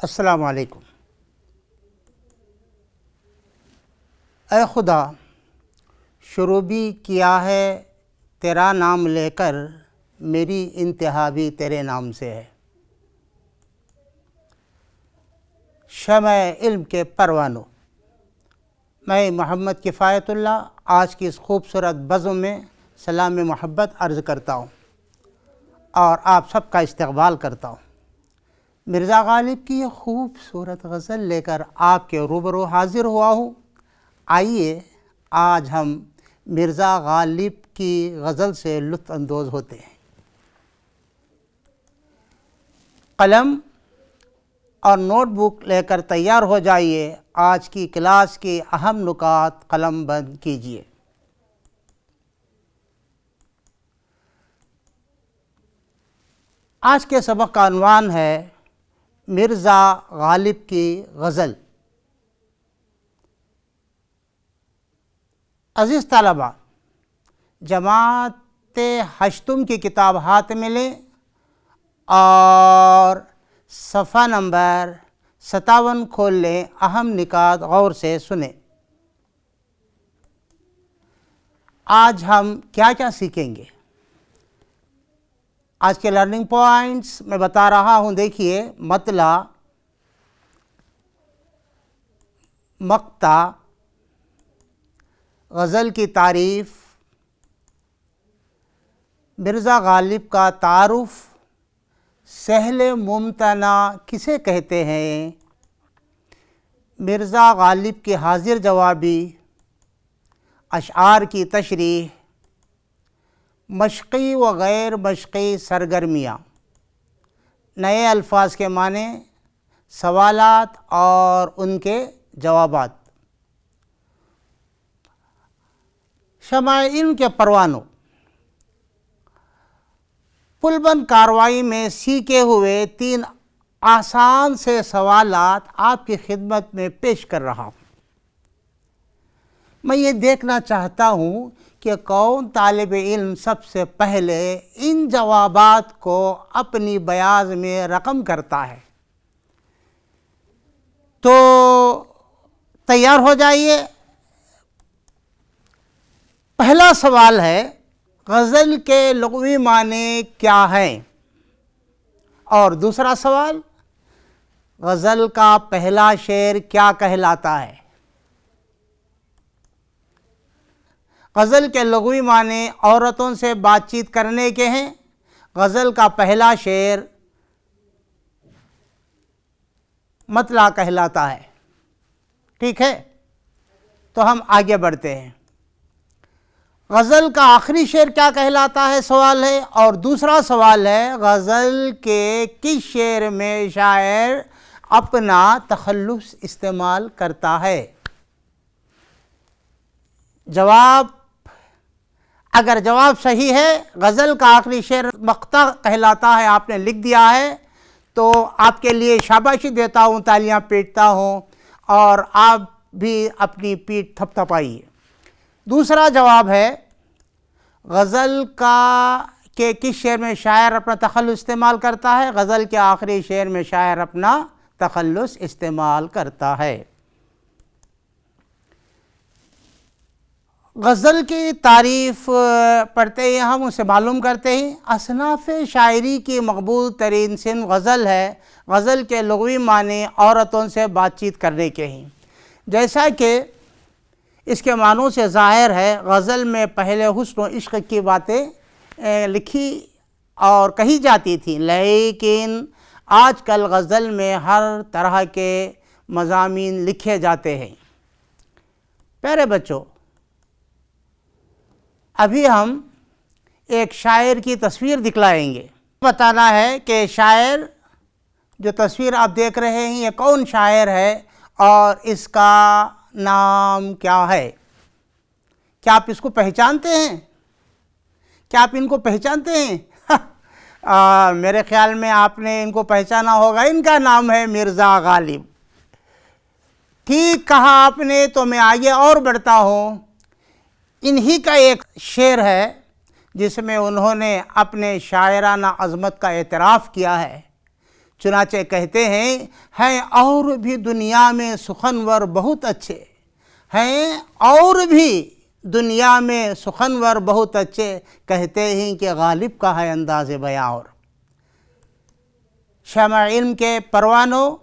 السلام علیکم۔ اے خدا، شروع بھی کیا ہے تیرا نام لے کر، میری انتہا بھی تیرے نام سے ہے۔ شمع علم کے پروانوں، میں محمد کفایت اللہ آج کی اس خوبصورت بزم میں سلام محبت عرض کرتا ہوں اور آپ سب کا استقبال کرتا ہوں۔ مرزا غالب کی یہ خوبصورت غزل لے کر آپ کے روبرو حاضر ہوا ہوں۔ آئیے آج ہم مرزا غالب کی غزل سے لطف اندوز ہوتے ہیں۔ قلم اور نوٹ بک لے کر تیار ہو جائیے، آج کی کلاس کی اہم نکات قلم بند کیجیے۔ آج کے سبق کا عنوان ہے مرزا غالب کی غزل۔ عزیز طلباء، جماعت ہشتم کی کتاب ہاتھ میں لیں اور صفحہ نمبر 57 کھول لیں۔ اہم نکات غور سے سنیں۔ آج ہم کیا سیکھیں گے؟ آج کے لرننگ پوائنٹس میں بتا رہا ہوں، دیکھیے۔ مطلع، مقطع، غزل کی تعریف، مرزا غالب کا تعارف، سہل ممتنع کسے کہتے ہیں، مرزا غالب کی حاضر جوابی، اشعار کی تشریح، مشقی و غیر مشقی سرگرمیاں، نئے الفاظ کے معنی، سوالات اور ان کے جوابات۔ شمع علم کے پروانوں، پل بند کارروائی میں سیکھے ہوئے 3 آسان سے سوالات آپ کی خدمت میں پیش کر رہا ہوں۔ میں یہ دیکھنا چاہتا ہوں کہ کون طالب علم سب سے پہلے ان جوابات کو اپنی بیاض میں رقم کرتا ہے۔ تو تیار ہو جائیے۔ پہلا سوال ہے، غزل کے لغوی معنی کیا ہیں؟ اور دوسرا سوال، غزل کا پہلا شعر کیا کہلاتا ہے؟ غزل کے لغوی معنی عورتوں سے بات چیت کرنے کے ہیں۔ غزل کا پہلا شعر مطلع کہلاتا ہے۔ ٹھیک ہے، تو ہم آگے بڑھتے ہیں۔ غزل کا آخری شعر کیا کہلاتا ہے سوال ہے، اور دوسرا سوال ہے، غزل کے کس شعر میں شاعر اپنا تخلص استعمال کرتا ہے؟ جواب، اگر جواب صحیح ہے، غزل کا آخری شعر مقطع کہلاتا ہے، آپ نے لکھ دیا ہے، تو آپ کے لیے شاباشی دیتا ہوں، تالیاں پیٹتا ہوں، اور آپ بھی اپنی پیٹھ تھپتھپائیے۔ دوسرا جواب ہے، غزل کے کس شعر میں شاعر اپنا تخلص استعمال کرتا ہے؟ غزل کے آخری شعر میں شاعر اپنا تخلص استعمال کرتا ہے۔ غزل کی تعریف پڑھتے ہی ہم اسے معلوم کرتے ہیں۔ اصناف شاعری کی مقبول ترین صنف غزل ہے۔ غزل کے لغوی معنی عورتوں سے بات چیت کرنے کے ہیں۔ جیسا کہ اس کے معنوں سے ظاہر ہے، غزل میں پہلے حسن و عشق کی باتیں لکھی اور کہی جاتی تھیں، لیکن آج کل غزل میں ہر طرح کے مضامین لکھے جاتے ہیں۔ پیارے بچوں، ابھی ہم ایک شاعر کی تصویر دکھلائیں گے۔ بتانا ہے کہ شاعر، جو تصویر آپ دیکھ رہے ہیں، یہ کون شاعر ہے اور اس کا نام کیا ہے؟ کیا آپ اس کو پہچانتے ہیں؟ کیا آپ ان کو پہچانتے ہیں؟ میرے خیال میں آپ نے ان کو پہچانا ہوگا۔ ان کا نام ہے مرزا غالب۔ ٹھیک کہا آپ نے، تو میں آگے اور بڑھتا ہوں۔ انہی کا ایک شعر ہے جس میں انہوں نے اپنے شاعرانہ عظمت کا اعتراف کیا ہے۔ چنانچہ کہتے ہیں اور بھی دنیا میں سخنور بہت اچھے، ہیں اور بھی دنیا میں سخنور بہت اچھے، کہتے ہیں کہ غالب کا ہے انداز بیاں اور۔ شمع علم کے پروانوں،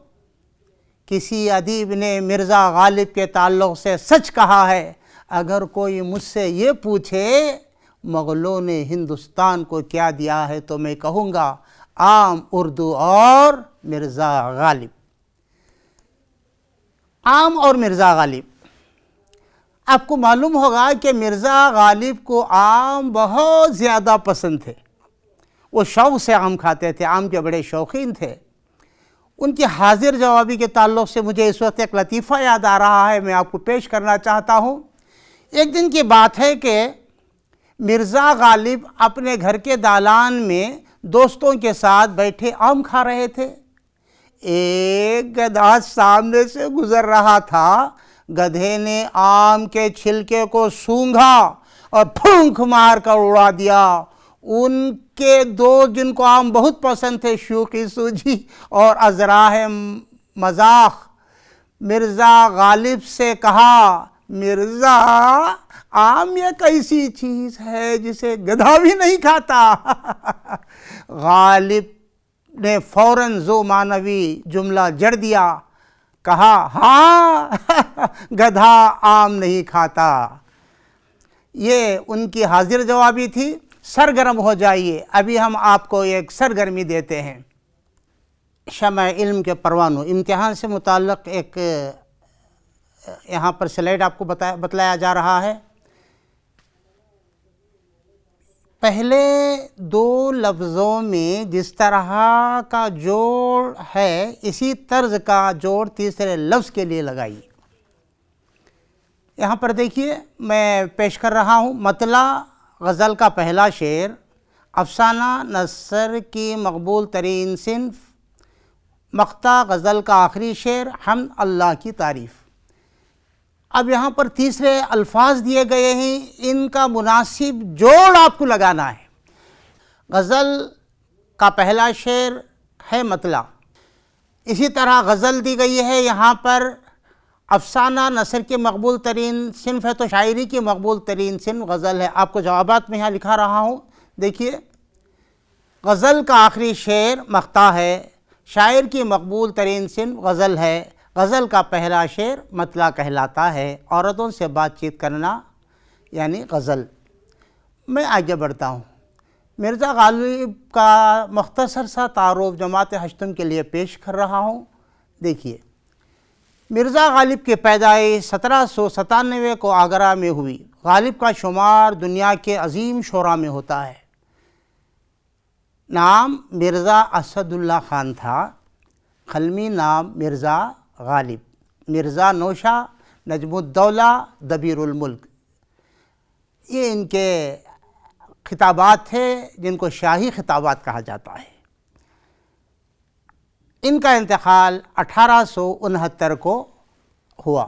کسی ادیب نے مرزا غالب کے تعلق سے سچ کہا ہے، اگر کوئی مجھ سے یہ پوچھے مغلوں نے ہندوستان کو کیا دیا ہے تو میں کہوں گا عام اردو اور مرزا غالب۔ عام اور مرزا غالب، آپ کو معلوم ہوگا کہ مرزا غالب کو عام بہت زیادہ پسند تھے، وہ شوق سے عام کھاتے تھے، عام کے بڑے شوقین تھے۔ ان کی حاضر جوابی کے تعلق سے مجھے اس وقت ایک لطیفہ یاد آ رہا ہے، میں آپ کو پیش کرنا چاہتا ہوں۔ ایک دن کی بات ہے کہ مرزا غالب اپنے گھر کے دالان میں دوستوں کے ساتھ بیٹھے آم کھا رہے تھے۔ ایک گدھا سامنے سے گزر رہا تھا، گدھے نے آم کے چھلکے کو سونگھا اور پھونک مار کر اڑا دیا۔ ان کے دوست جن کو آم بہت پسند تھے، شوخی سوجی اور ازراہ مذاق، مرزا غالب سے کہا، مرزا آم یہ کیسی چیز ہے جسے گدھا بھی نہیں کھاتا؟ غالب نے فوراً ذو معنوی جملہ جڑ دیا، کہا ہاں گدھا آم نہیں کھاتا۔ یہ ان کی حاضر جوابی تھی۔ سرگرم ہو جائیے، ابھی ہم آپ کو ایک سرگرمی دیتے ہیں۔ شمع علم کے پروانوں، امتحان سے متعلق ایک یہاں پر سلائیڈ آپ کو بتلایا جا رہا ہے۔ پہلے دو لفظوں میں جس طرح کا جوڑ ہے، اسی طرز کا جوڑ تیسرے لفظ کے لیے لگائیے۔ یہاں پر دیکھیے میں پیش کر رہا ہوں، مطلع غزل کا پہلا شعر، افسانہ نثر کی مقبول ترین صنف، مقطع غزل کا آخری شعر، حمد اللہ کی تعریف۔ اب یہاں پر تیسرے الفاظ دیے گئے ہیں، ان کا مناسب جوڑ آپ کو لگانا ہے۔ غزل کا پہلا شعر ہے مطلع، اسی طرح غزل دی گئی ہے، یہاں پر افسانہ نثر کی مقبول ترین صنف ہے تو شاعری کی مقبول ترین صنف غزل ہے۔ آپ کو جوابات میں یہاں لکھا رہا ہوں، دیکھیے غزل کا آخری شعر مقطع ہے، شاعر کی مقبول ترین صنف غزل ہے، غزل کا پہلا شعر مطلع کہلاتا ہے، عورتوں سے بات چیت کرنا یعنی غزل۔ میں آگے بڑھتا ہوں، مرزا غالب کا مختصر سا تعارف جماعت ہشتم کے لیے پیش کر رہا ہوں۔ دیکھیے، مرزا غالب کی پیدائش 1797 کو آگرہ میں ہوئی۔ غالب کا شمار دنیا کے عظیم شعراء میں ہوتا ہے۔ نام مرزا اسد اللہ خان تھا، قلمی نام مرزا غالب، مرزا نوشہ، نجم الدولہ، دبیر الملک، یہ ان کے خطابات تھے جن کو شاہی خطابات کہا جاتا ہے۔ ان کا انتقال 1869 کو ہوا۔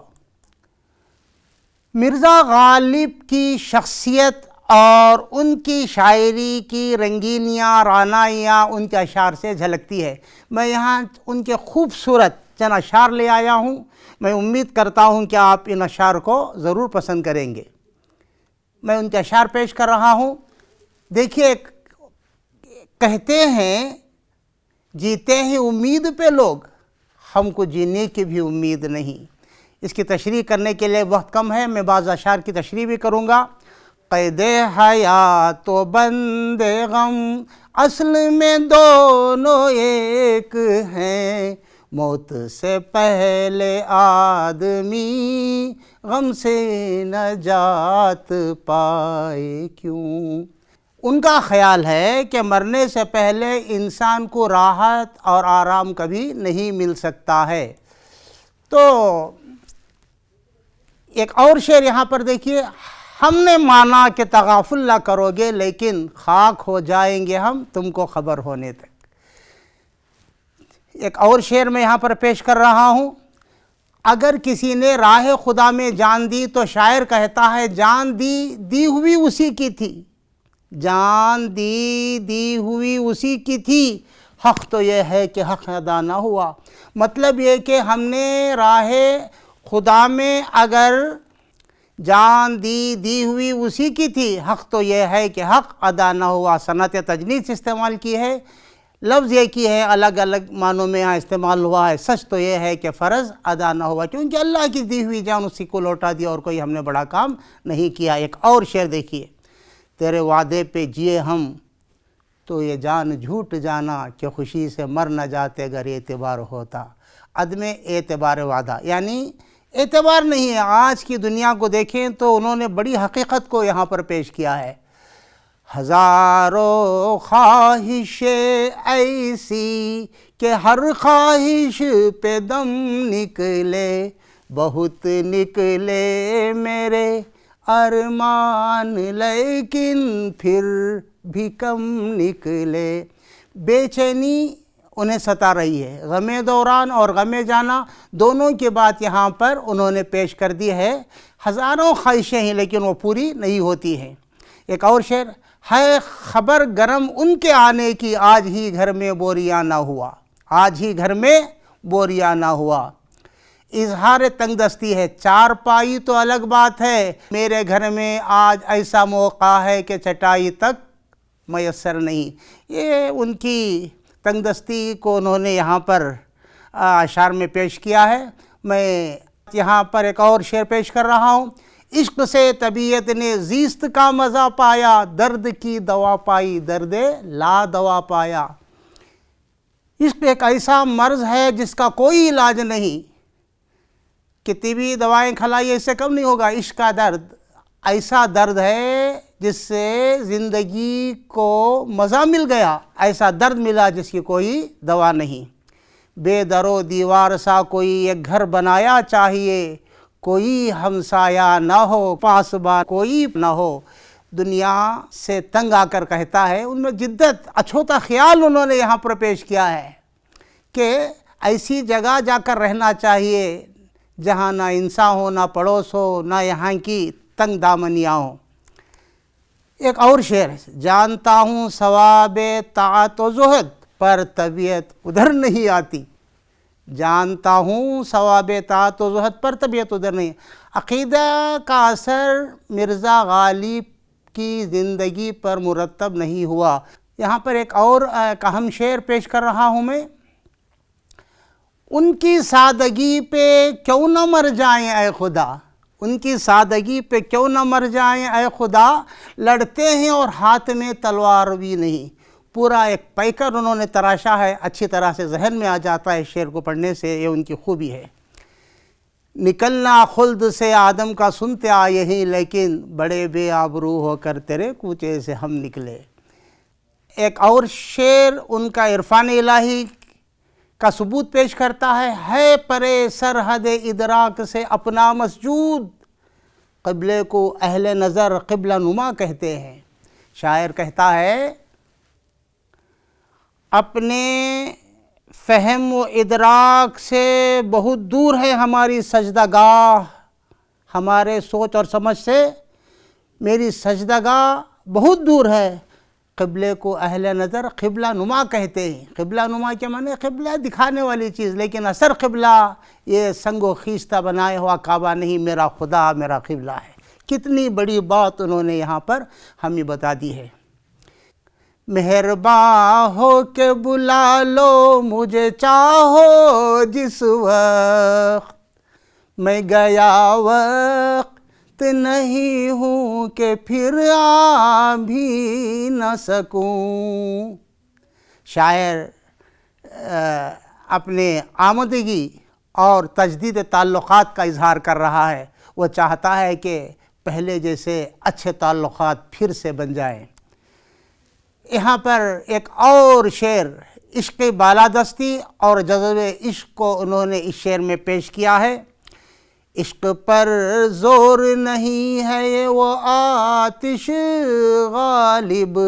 مرزا غالب کی شخصیت اور ان کی شاعری کی رنگینیاں، رعنائیاں ان کے اشعار سے جھلکتی ہے۔ میں یہاں ان کے خوبصورت چند اشعار لے آیا ہوں، میں امید کرتا ہوں کہ آپ ان اشعار کو ضرور پسند کریں گے۔ میں ان کے اشعار پیش کر رہا ہوں۔ دیکھیے، کہتے ہیں جیتے ہیں امید پہ لوگ، ہم کو جینے کی بھی امید نہیں۔ اس کی تشریح کرنے کے لیے وقت کم ہے، میں بعض اشعار کی تشریح بھی کروں گا۔ قید حیات و بند غم اصل میں دونوں ایک ہیں، موت سے پہلے آدمی غم سے نجات پائے کیوں۔ ان کا خیال ہے کہ مرنے سے پہلے انسان کو راحت اور آرام کبھی نہیں مل سکتا ہے۔ تو ایک اور شعر یہاں پر دیکھیے، ہم نے مانا کہ تغافل نہ کرو گے، لیکن خاک ہو جائیں گے ہم تم کو خبر ہونے تک۔ ایک اور شعر میں یہاں پر پیش کر رہا ہوں۔ اگر کسی نے راہ خدا میں جان دی تو شاعر کہتا ہے جان دی ہوئی اسی کی تھی، جان دی ہوئی اسی کی تھی، حق تو یہ ہے کہ حق ادا نہ ہوا۔ مطلب یہ کہ ہم نے راہ خدا میں اگر جان دی ہوئی اسی کی تھی، حق تو یہ ہے کہ حق ادا نہ ہوا۔ صنعت تجنیس استعمال کی ہے، لفظ یہ کی ہے، الگ الگ معنوں میں یہاں استعمال ہوا ہے۔ سچ تو یہ ہے کہ فرض ادا نہ ہوا، کیونکہ اللہ کی دی ہوئی جان اسی کو لوٹا دیا اور کوئی ہم نے بڑا کام نہیں کیا۔ ایک اور شعر دیکھیے، تیرے وعدے پہ جیے ہم تو یہ جان جھوٹ جانا، کہ خوشی سے مر نہ جاتے اگر اعتبار ہوتا۔ عدم اعتبار وعدہ یعنی اعتبار نہیں ہے۔ آج کی دنیا کو دیکھیں تو انہوں نے بڑی حقیقت کو یہاں پر پیش کیا ہے۔ ہزاروں خواہشیں ایسی کہ ہر خواہش پہ دم نکلے، بہت نکلے میرے ارمان لیکن پھر بھی کم نکلے۔ بے چینی انہیں ستا رہی ہے، غم دوران اور غم جانا دونوں کی بات یہاں پر انہوں نے پیش کر دی ہے۔ ہزاروں خواہشیں ہیں لیکن وہ پوری نہیں ہوتی ہیں۔ ایک اور شعر ہے، خبر گرم ان کے آنے کی، آج ہی گھر میں بوریا نہ ہوا، آج ہی گھر میں بوریا نہ ہوا۔ اظہار تنگ دستی ہے، چار پائی تو الگ بات ہے، میرے گھر میں آج ایسا موقع ہے کہ چٹائی تک میسر نہیں۔ یہ ان کی تنگ دستی کو انہوں نے یہاں پر اشعار میں پیش کیا ہے۔ میں یہاں پر ایک اور شعر پیش کر رہا ہوں۔ عشق سے طبیعت نے زیست کا مزہ پایا، درد کی دوا پائی درد لا دوا پایا۔ عشق ایک ایسا مرض ہے جس کا کوئی علاج نہیں، کہ طبی دوائیں کھلائیے اس سے کم نہیں ہوگا۔ عشق کا درد ایسا درد ہے جس سے زندگی کو مزہ مل گیا، ایسا درد ملا جس کی کوئی دوا نہیں۔ بے در و دیوار سا کوئی ایک گھر بنایا چاہیے، کوئی ہمسایہ نہ ہو، پاسبان کوئی نہ ہو۔ دنیا سے تنگ آ کر کہتا ہے، ان میں جدت اچھوتا خیال انہوں نے یہاں پر پیش کیا ہے کہ ایسی جگہ جا کر رہنا چاہیے جہاں نہ انسان ہو، نہ پڑوس ہو، نہ یہاں کی تنگ دامنیاں ہوں۔ ایک اور شعر ہے، جانتا ہوں ثواب طاعت و زہد پر طبیعت ادھر نہیں آتی، جانتا ہوں ثواب طاعت و زہد پر طبیعت ادھر نہیں۔ عقیدہ کا اثر مرزا غالب کی زندگی پر مرتب نہیں ہوا۔ یہاں پر ایک اور اہم شعر پیش کر رہا ہوں میں، ان کی سادگی پہ کیوں نہ مر جائیں اے خدا، ان کی سادگی پہ کیوں نہ مر جائیں اے خدا، لڑتے ہیں اور ہاتھ میں تلوار بھی نہیں۔ پورا ایک پیکر انہوں نے تراشا ہے، اچھی طرح سے ذہن میں آ جاتا ہے شعر کو پڑھنے سے، یہ ان کی خوبی ہے۔ نکلنا خلد سے آدم کا سنتے آئے ہیں، لیکن بڑے بے آبرو ہو کر تیرے کوچے سے ہم نکلے۔ ایک اور شعر ان کا عرفان الہی کا ثبوت پیش کرتا ہے پرے سرحد ادراک سے اپنا مسجود، قبلے کو اہل نظر قبلہ نما کہتے ہیں۔ شاعر کہتا ہے، اپنے فہم و ادراک سے بہت دور ہے ہماری سجدہ گاہ، ہمارے سوچ اور سمجھ سے میری سجدہ گاہ بہت دور ہے۔ قبلے کو اہل نظر قبلہ نما کہتے ہیں۔ قبلہ نما کے معنی قبلہ دکھانے والی چیز، لیکن اثر قبلہ یہ سنگ و خیستہ بنائے ہوا کعبہ نہیں، میرا خدا میرا قبلہ ہے۔ کتنی بڑی بات انہوں نے یہاں پر ہمیں بتا دی ہے۔ مہرباں ہو کے بلا لو مجھے چاہو جس وقت، میں گیا وقت نہیں ہوں کہ پھر آ بھی نہ سکوں۔ شاعر اپنے آمدگی اور تجدید تعلقات کا اظہار کر رہا ہے۔ وہ چاہتا ہے کہ پہلے جیسے اچھے تعلقات پھر سے بن جائیں۔ یہاں پر ایک اور شعر عشق بالادستی اور جذب عشق کو انہوں نے اس شعر میں پیش کیا ہے۔ عشق پر زور نہیں ہے وہ آتش غالب،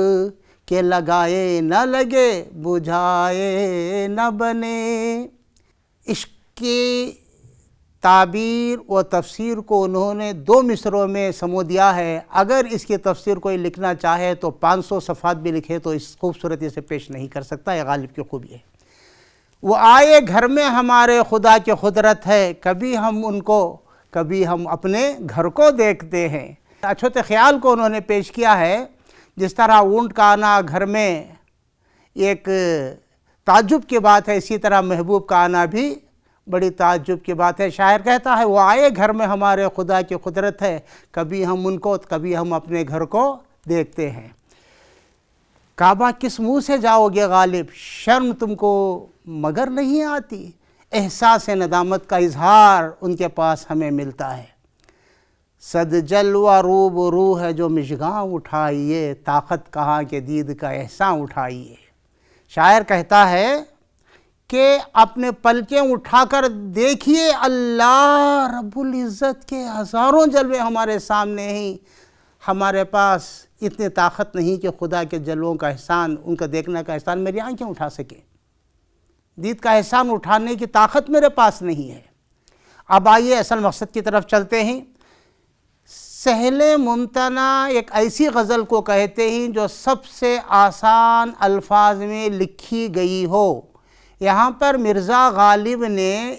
کہ لگائے نہ لگے بجھائے نہ بنے۔ عشق کی تعبیر و تفسیر کو انہوں نے 2 مصروں میں سمو دیا ہے. اگر اس کی تفسیر کوئی لکھنا چاہے تو 500 صفحات بھی لکھے تو اس خوبصورتی سے پیش نہیں کر سکتا. یہ غالب کی خوبی ہے. وہ آئے گھر میں ہمارے خدا کی قدرت ہے، کبھی ہم ان کو کبھی ہم اپنے گھر کو دیکھتے ہیں. اچھوتے خیال کو انہوں نے پیش کیا ہے. جس طرح اونٹ کا آنا گھر میں ایک تعجب کی بات ہے، اسی طرح محبوب کا آنا بھی بڑی تعجب کی بات ہے. شاعر کہتا ہے وہ آئے گھر میں ہمارے خدا کی قدرت ہے، کبھی ہم ان کو کبھی ہم اپنے گھر کو دیکھتے ہیں. کعبہ کس منہ سے جاؤ گے غالب، شرم تم کو مگر نہیں آتی. احساس ندامت کا اظہار ان کے پاس ہمیں ملتا ہے. صد جلوہ روبرو ہے جو مژگاں اٹھائیے، طاقت کہاں کے دید کا احسان اٹھائیے. شاعر کہتا ہے کہ اپنے پلکیں اٹھا کر دیکھیے، اللہ رب العزت کے ہزاروں جلوے ہمارے سامنے ہیں. ہمارے پاس اتنی طاقت نہیں کہ خدا کے جلووں کا احسان، ان کا دیکھنے کا احسان میری آنکھیں اٹھا سکیں. دید کا احسان اٹھانے کی طاقت میرے پاس نہیں ہے. اب آئیے اصل مقصد کی طرف چلتے ہیں. سہل ممتنع ایک ایسی غزل کو کہتے ہیں جو سب سے آسان الفاظ میں لکھی گئی ہو. یہاں پر مرزا غالب نے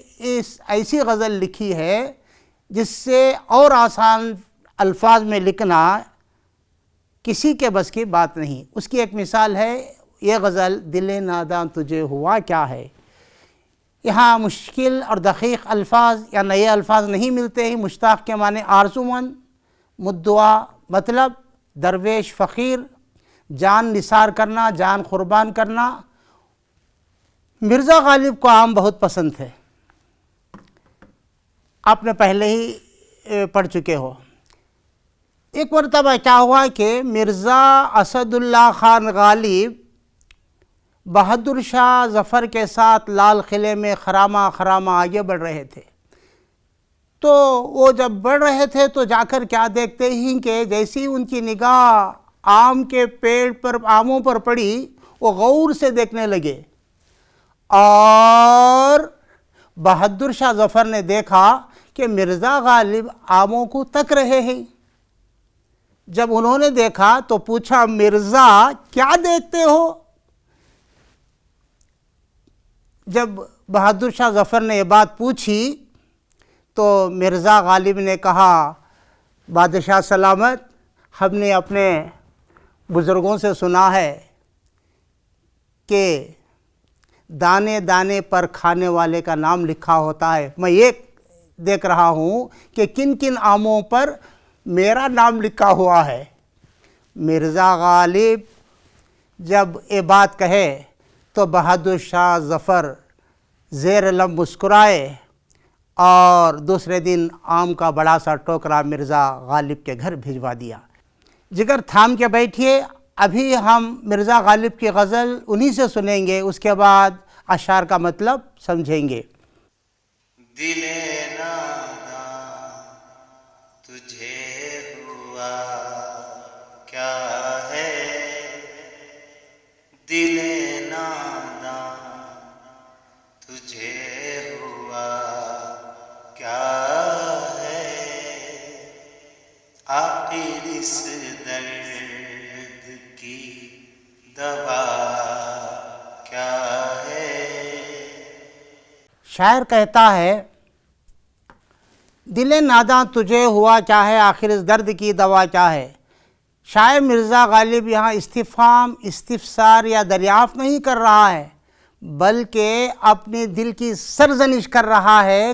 ایسی غزل لکھی ہے جس سے اور آسان الفاظ میں لکھنا کسی کے بس کی بات نہیں. اس کی ایک مثال ہے یہ غزل، دل ناداں تجھے ہوا کیا ہے. یہاں مشکل اور دقیق الفاظ یا نئے الفاظ نہیں ملتے ہیں. مشتاق کے معنی آرزومند، مدعا مطلب، درویش فقیر، جان نثار کرنا، جان قربان کرنا. مرزا غالب کو عام بہت پسند تھے، آپ نے پہلے ہی پڑھ چکے ہو. ایک مرتبہ کیا ہوا کہ مرزا اسد اللہ خان غالب بہادر شاہ ظفر کے ساتھ لال قلعے میں خرامہ آگے بڑھ رہے تھے. تو وہ جب بڑھ رہے تھے تو جا کر کیا دیکھتے ہیں کہ جیسی ان کی نگاہ آم کے پیڑ پر، آموں پر پڑی، وہ غور سے دیکھنے لگے. اور بہادر شاہ ظفر نے دیکھا کہ مرزا غالب آموں کو تک رہے ہیں. جب انہوں نے دیکھا تو پوچھا، مرزا کیا دیکھتے ہو؟ جب بہادر شاہ ظفر نے یہ بات پوچھی تو مرزا غالب نے کہا، بادشاہ سلامت، ہم نے اپنے بزرگوں سے سنا ہے کہ دانے دانے پر کھانے والے کا نام لکھا ہوتا ہے. میں یہ دیکھ رہا ہوں کہ کن کن آموں پر میرا نام لکھا ہوا ہے. مرزا غالب جب یہ بات کہے تو بہادر شاہ ظفر زیر لب مسکرائے اور دوسرے دن آم کا بڑا سا ٹوکرا مرزا غالب کے گھر بھجوا دیا. جگر تھام کے بیٹھیے، ابھی ہم مرزا غالب کی غزل انہی سے سنیں گے، اس کے بعد اشعار کا مطلب سمجھیں گے. دل ناداں تجھے ہوا کیا ہے، دل ناداں تجھے ہوا کیا ہے، آخر اس درد کی دوا کیا ہے. شاعر کہتا ہے دل ناداں تجھے ہوا کیا ہے، آخر اس درد کی دوا کیا ہے. شاعر مرزا غالب یہاں استفہام، استفسار یا دریافت نہیں کر رہا ہے، بلکہ اپنے دل کی سرزنش کر رہا ہے.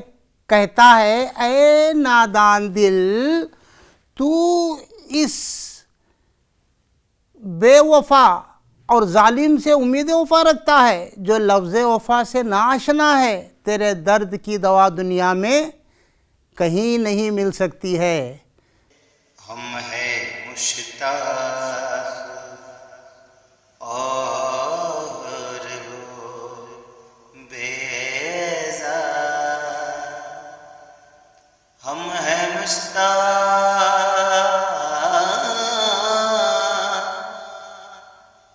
کہتا ہے اے نادان دل، تو اس بے وفا اور ظالم سے امید وفا رکھتا ہے جو لفظ وفا سے ناآشنا ہے. تیرے درد کی دوا دنیا میں کہیں نہیں مل سکتی ہے. ہم ہیں مشتاق اور وہ بیزار، ہم ہیں مشتاق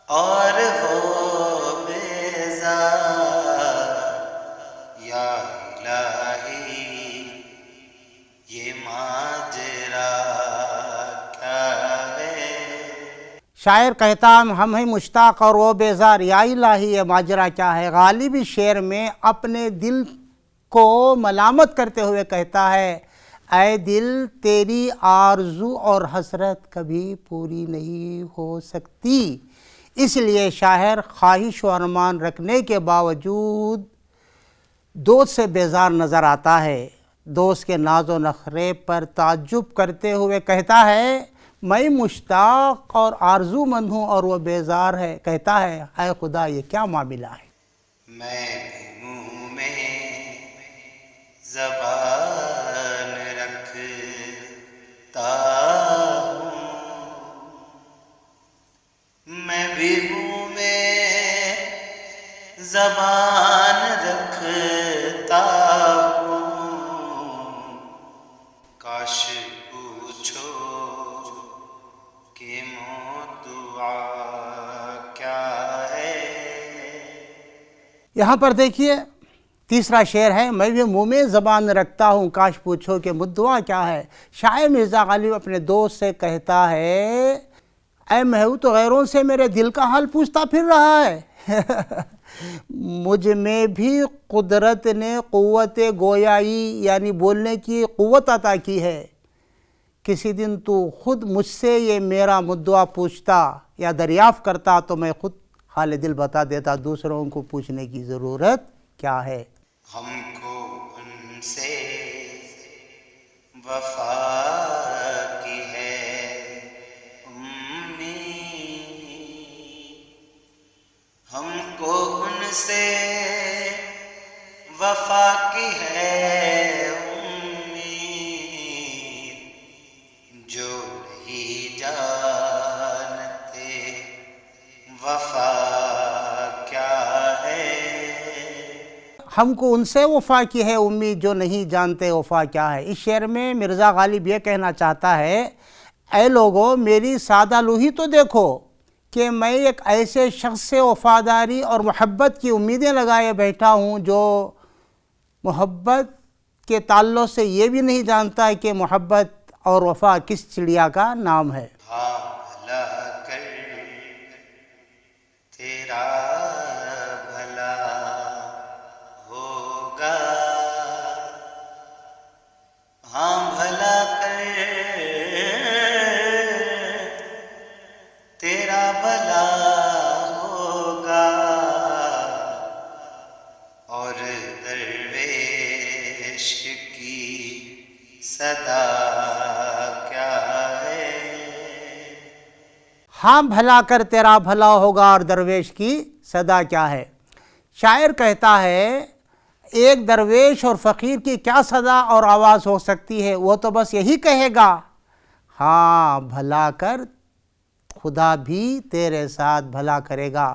اور وہ بیزار. یا الہی یہ ماجرا کیا ہے؟ شاعر کہتا ہم ہیں مشتاق اور وہ بیزار، یا الہی یہ ماجرا کیا ہے۔ غالب اس شعر میں اپنے دل کو ملامت کرتے ہوئے کہتا ہے، اے دل تیری آرزو اور حسرت کبھی پوری نہیں ہو سکتی۔ اس لیے شاعر خواہش و ارمان رکھنے کے باوجود دوست سے بیزار نظر آتا ہے۔ دوست کے ناز و نخرے پر تعجب کرتے ہوئے کہتا ہے، میں مشتاق اور آرزو مند ہوں اور وہ بیزار ہے۔ کہتا ہے، اے خدا یہ کیا معاملہ ہے؟ میں بھی منہ میں زبان رکھتا ہوں، میں بھی منہ میں زبان رکھتا ہوں، کاش پوچھو کہ موضوع کیا ہے؟ یہاں پر دیکھیے تیسرا شعر ہے، میں بھی منہ میں زبان رکھتا ہوں، کاش پوچھو کہ مدعا کیا ہے۔ شاعر مرزا غالب اپنے دوست سے کہتا ہے، اے محو تو غیروں سے میرے دل کا حال پوچھتا پھر رہا ہے۔ مجھ میں بھی قدرت نے قوت گویائی یعنی بولنے کی قوت عطا کی ہے۔ کسی دن تو خود مجھ سے یہ میرا مدعا پوچھتا یا دریافت کرتا تو میں خود حال دل بتا دیتا، دوسروں کو پوچھنے کی ضرورت کیا ہے۔ ہم کو ان سے وفا کی ہے امید، ہم کو ان سے وفا کی ہے امید، جو نہیں جانتے وفا کیا ہے۔ ہم کو ان سے وفا کی ہے امید، جو نہیں جانتے وفا کیا ہے۔ اس شعر میں مرزا غالب یہ کہنا چاہتا ہے، اے لوگو میری سادہ لوہی تو دیکھو کہ میں ایک ایسے شخص سے وفاداری اور محبت کی امیدیں لگائے بیٹھا ہوں جو محبت کے تعلق سے یہ بھی نہیں جانتا کہ محبت اور وفا کس چڑیا کا نام ہے۔ ہاں بھلا کر تیرا بھلا ہوگا، ہاں بھلا کر تیرا بھلا ہوگا، اور درویش کی صدا کیا ہے؟ ہاں بھلا کر تیرا بھلا ہوگا اور درویش کی صدا کیا ہے۔ شاعر کہتا ہے، ایک درویش اور فقیر کی کیا صدا اور آواز ہو سکتی ہے، وہ تو بس یہی کہے گا، ہاں بھلا کر خدا بھی تیرے ساتھ بھلا کرے گا۔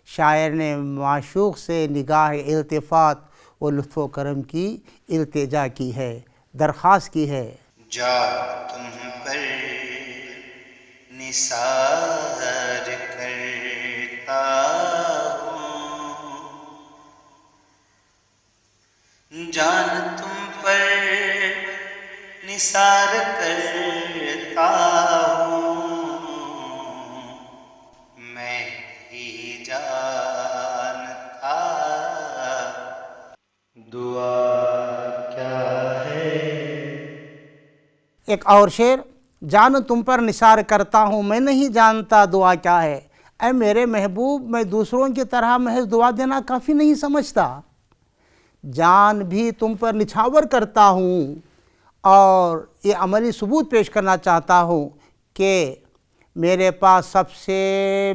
شاعر نے معشوق سے نگاہ التفات و لطف و کرم کی التجا کی ہے، درخواست کی ہے۔ جا تم پر نثار کرتا ہوں، جان تم پر نثار کرتا ہوں، میں ہی جانتا دعا کیا ہے۔ ایک اور شعر، جان تم پر نثار کرتا ہوں میں نہیں جانتا دعا کیا ہے۔ اے میرے محبوب میں دوسروں کی طرح محض دعا دینا کافی نہیں سمجھتا، جان بھی تم پر نچھاور کرتا ہوں اور یہ عملی ثبوت پیش کرنا چاہتا ہوں کہ میرے پاس سب سے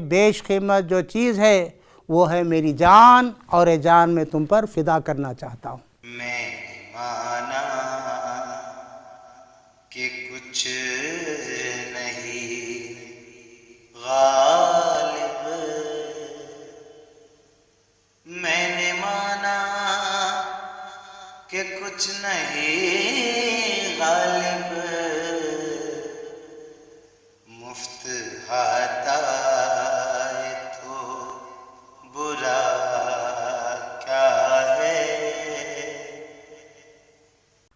بیش قیمت جو چیز ہے وہ ہے میری جان، اور یہ جان میں تم پر فدا کرنا چاہتا ہوں۔ میں مانا کہ کچھ نہیں غالب، میں نے مانا کہ کچھ نہیں غالب، مفت ہاتھ آئے تو برا کیا ہے؟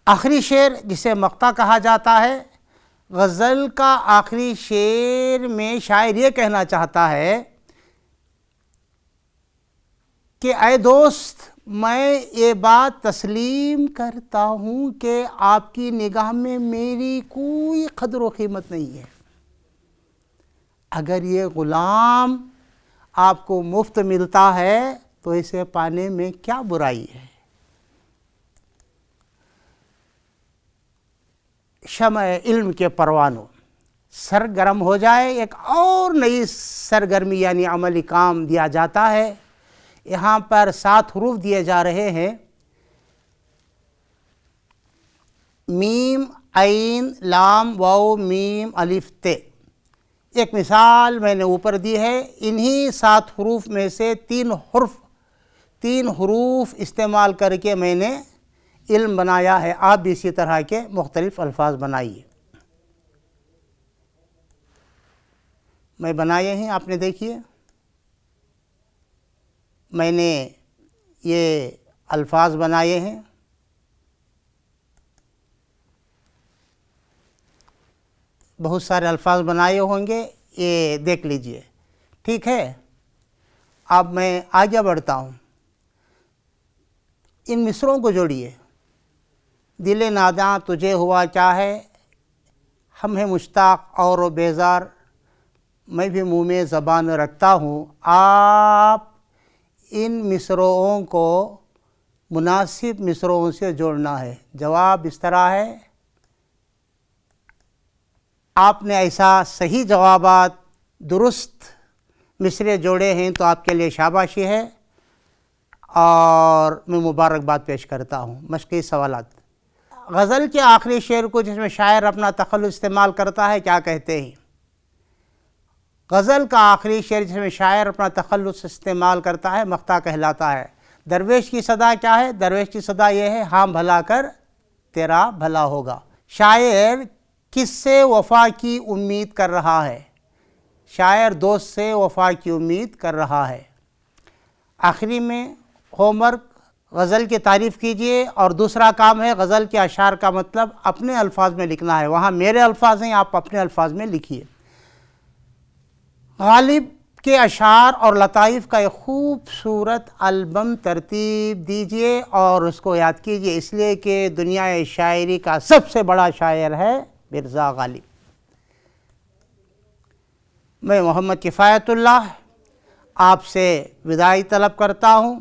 آخری شعر جسے مقطع کہا جاتا ہے، غزل کا آخری شعر میں شاعر یہ کہنا چاہتا ہے کہ اے دوست، میں یہ بات تسلیم کرتا ہوں کہ آپ کی نگاہ میں میری کوئی قدر و قیمت نہیں ہے۔ اگر یہ غلام آپ کو مفت ملتا ہے تو اسے پانے میں کیا برائی ہے؟ شمع علم کے پروانوں، سرگرم ہو جائے، ایک اور نئی سرگرمی یعنی عملی کام دیا جاتا ہے۔ یہاں پر 7 حروف دیے جا رہے ہیں، میم، عین، لام، واو، میم، الف، تے۔ ایک مثال میں نے اوپر دی ہے، انہی 7 حروف میں سے 3 حروف استعمال کر کے میں نے علم بنایا ہے۔ آپ بھی اسی طرح کے مختلف الفاظ بنائیے۔ میں بنائے ہیں، آپ نے دیکھیے، میں نے یہ الفاظ بنائے ہیں۔ بہت سارے الفاظ بنائے ہوں گے، یہ دیکھ لیجئے، ٹھیک ہے؟ اب میں آگے بڑھتا ہوں۔ ان مصروں کو جوڑیے۔ دل ناداں تجھے ہوا کیا ہے، ہم ہیں مشتاق اور و بیزار، میں بھی منہ میں زبان رکھتا ہوں۔ آپ ان مصرعوں کو مناسب مصرعوں سے جوڑنا ہے۔ جواب اس طرح ہے، آپ نے ایسا صحیح جوابات درست مصرے جوڑے ہیں تو آپ کے لیے شاباشی ہے، اور میں مبارکباد پیش کرتا ہوں۔ مشقی سوالات۔ غزل کے آخری شعر کو جس میں شاعر اپنا تخلص استعمال کرتا ہے کیا کہتے ہیں؟ غزل کا آخری شعر جس میں شاعر اپنا تخلص استعمال کرتا ہے مقطع کہلاتا ہے۔ درویش کی صدا کیا ہے؟ درویش کی صدا یہ ہے، ہاں بھلا کر تیرا بھلا ہوگا۔ شاعر کس سے وفا کی امید کر رہا ہے؟ شاعر دوست سے وفا کی امید کر رہا ہے۔ آخری میں ہوم ورک، غزل کی تعریف کیجئے، اور دوسرا کام ہے غزل کے اشعار کا مطلب اپنے الفاظ میں لکھنا ہے۔ وہاں میرے الفاظ ہیں، آپ اپنے الفاظ میں لکھیے۔ غالب کے اشعار اور لطائف کا ایک خوبصورت البم ترتیب دیجئے اور اس کو یاد کیجئے، اس لیے کہ دنیا شاعری کا سب سے بڑا شاعر ہے مرزا غالب۔ میں محمد کفایت اللہ آپ سے وداعی طلب کرتا ہوں،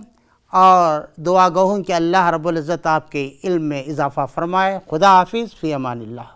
اور دعا گو ہوں کہ اللہ رب العزت آپ کے علم میں اضافہ فرمائے۔ خدا حافظ، فی امان اللہ۔